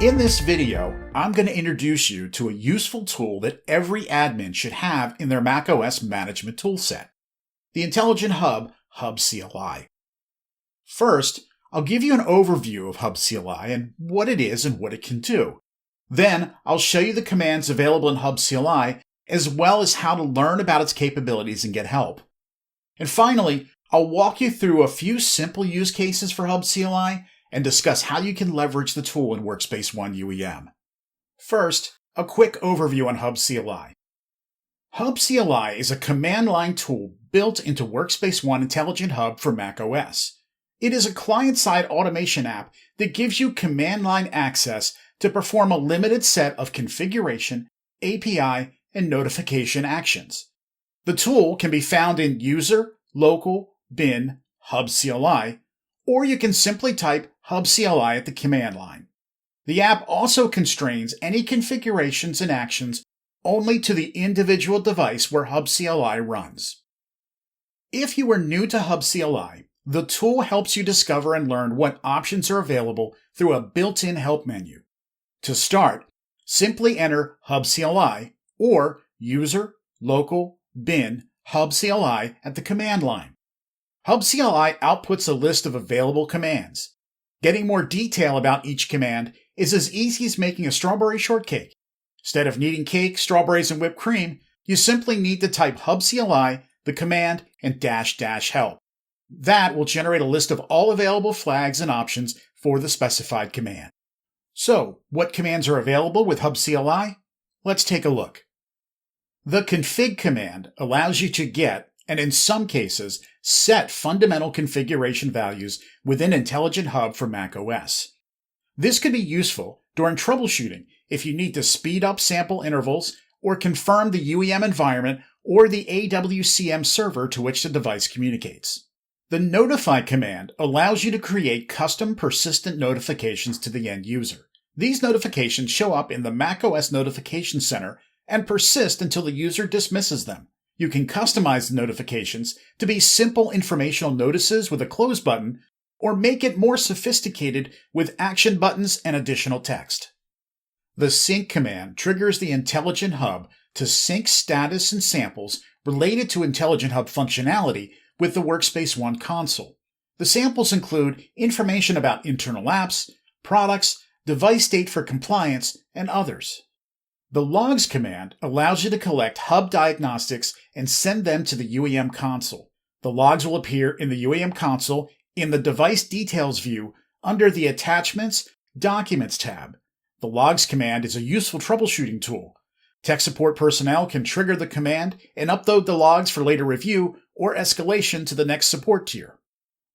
In this video, I'm going to introduce you to a useful tool that every admin should have in their macOS management toolset, the Intelligent Hub, hubcli. First, I'll give you an overview of hubcli and what it is and what it can do. Then, I'll show you the commands available in hubcli, as well as how to learn about its capabilities and get help. And finally, I'll walk you through a few simple use cases for hubcli and discuss how you can leverage the tool in Workspace ONE UEM. First, a quick overview on hubcli. hubcli is a command line tool built into Workspace ONE Intelligent Hub for macOS. It is a client-side automation app that gives you command line access to perform a limited set of configuration, API, and notification actions. The tool can be found in User, Local, Bin, hubcli, or you can simply type hubcli at the command line. The app also constrains any configurations and actions only to the individual device where hubcli runs. If you are new to hubcli, the tool helps you discover and learn what options are available through a built-in help menu. To start, simply enter hubcli or User, Local, Bin, hubcli at the command line. hubcli outputs a list of available commands. Getting more detail about each command is as easy as making a strawberry shortcake. Instead of needing cake, strawberries, and whipped cream, you simply need to type hubcli, the command, and -- help. That will generate a list of all available flags and options for the specified command. So, what commands are available with hubcli? Let's take a look. The config command allows you to get, and in some cases, set fundamental configuration values within Intelligent Hub for macOS. This could be useful during troubleshooting if you need to speed up sample intervals or confirm the UEM environment or the AWCM server to which the device communicates. The notify command allows you to create custom persistent notifications to the end user. These notifications show up in the macOS Notification Center and persist until the user dismisses them. You can customize the notifications to be simple informational notices with a close button, or make it more sophisticated with action buttons and additional text. The sync command triggers the Intelligent Hub to sync status and samples related to Intelligent Hub functionality with the Workspace ONE console. The samples include information about internal apps, products, device state for compliance, and others. The logs command allows you to collect hub diagnostics and send them to the UEM console. The logs will appear in the UEM console in the Device Details view under the Attachments, Documents tab. The logs command is a useful troubleshooting tool. Tech support personnel can trigger the command and upload the logs for later review or escalation to the next support tier.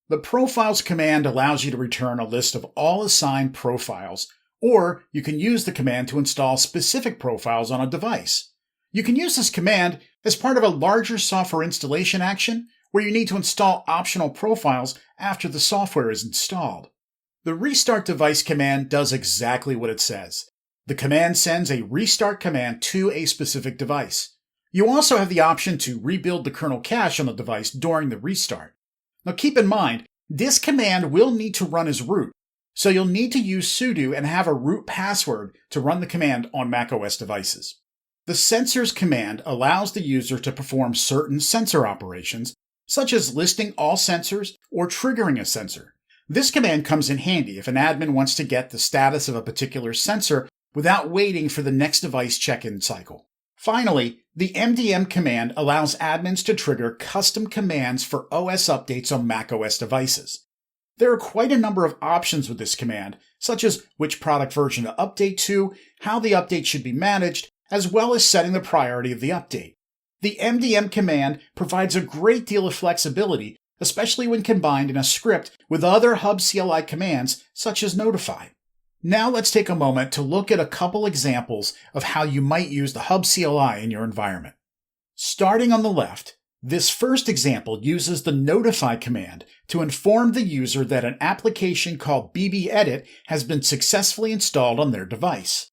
The profiles command allows you to return a list of all assigned profiles, or you can use the command to install specific profiles on a device. You can use this command as part of a larger software installation action where you need to install optional profiles after the software is installed. The restart device command does exactly what it says. The command sends a restart command to a specific device. You also have the option to rebuild the kernel cache on the device during the restart. Now keep in mind, this command will need to run as root, so you'll need to use sudo and have a root password to run the command on macOS devices. The sensors command allows the user to perform certain sensor operations, such as listing all sensors or triggering a sensor. This command comes in handy if an admin wants to get the status of a particular sensor without waiting for the next device check-in cycle. Finally, the MDM command allows admins to trigger custom commands for OS updates on macOS devices. There are quite a number of options with this command, such as which product version to update to, how the update should be managed, as well as setting the priority of the update. The MDM command provides a great deal of flexibility, especially when combined in a script with other hubcli commands, such as notify. Now let's take a moment to look at a couple examples of how you might use the hubcli in your environment. Starting on the left, this first example uses the notify command to inform the user that an application called bbedit has been successfully installed on their device.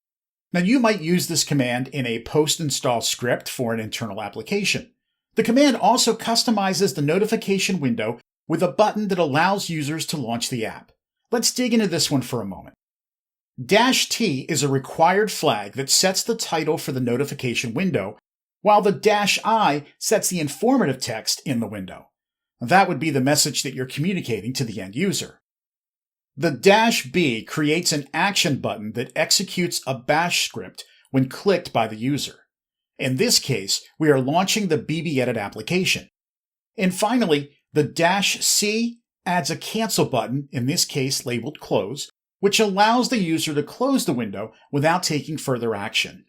Now you might use this command in a post-install script for an internal application. The command also customizes the notification window with a button that allows users to launch the app. Let's dig into this one for a moment. "-T is a required flag that sets the title for the notification window, while the "-I sets the informative text in the window. That would be the message that you're communicating to the end user. The "-B creates an action button that executes a bash script when clicked by the user. In this case, we are launching the BBEdit application. And finally, the "-C adds a cancel button, in this case labeled close, which allows the user to close the window without taking further action.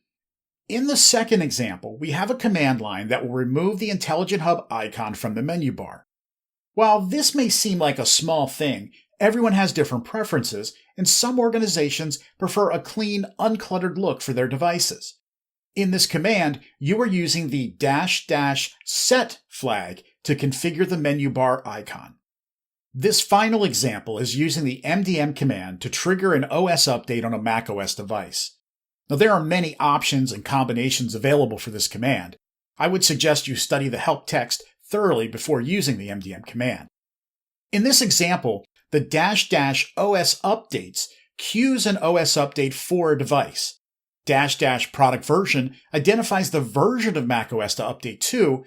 In the second example, we have a command line that will remove the Intelligent Hub icon from the menu bar. While this may seem like a small thing, everyone has different preferences, and some organizations prefer a clean, uncluttered look for their devices. In this command, you are using the "-set flag to configure the menu bar icon. This final example is using the MDM command to trigger an OS update on a macOS device. Now, there are many options and combinations available for this command. I would suggest you study the help text thoroughly before using the MDM command. In this example, the "-OS updates queues an OS update for a device. "-product version identifies the version of macOS to update to,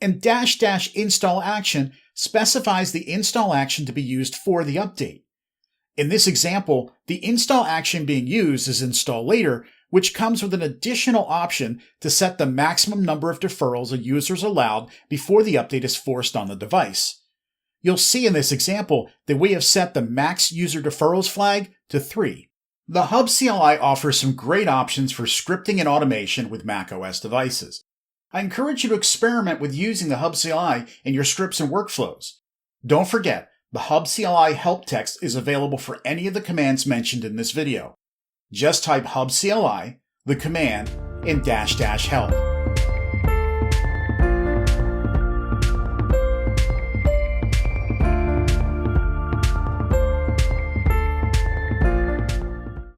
and "-install action specifies the install action to be used for the update. In this example, the install action being used is install later, which comes with an additional option to set the maximum number of deferrals a user is allowed before the update is forced on the device. You'll see in this example that we have set the max user deferrals flag to 3. The Hub CLI offers some great options for scripting and automation with macOS devices. I encourage you to experiment with using the Hub CLI in your scripts and workflows. Don't forget, the Hub CLI help text is available for any of the commands mentioned in this video. Just type Hub CLI, the command, and --help.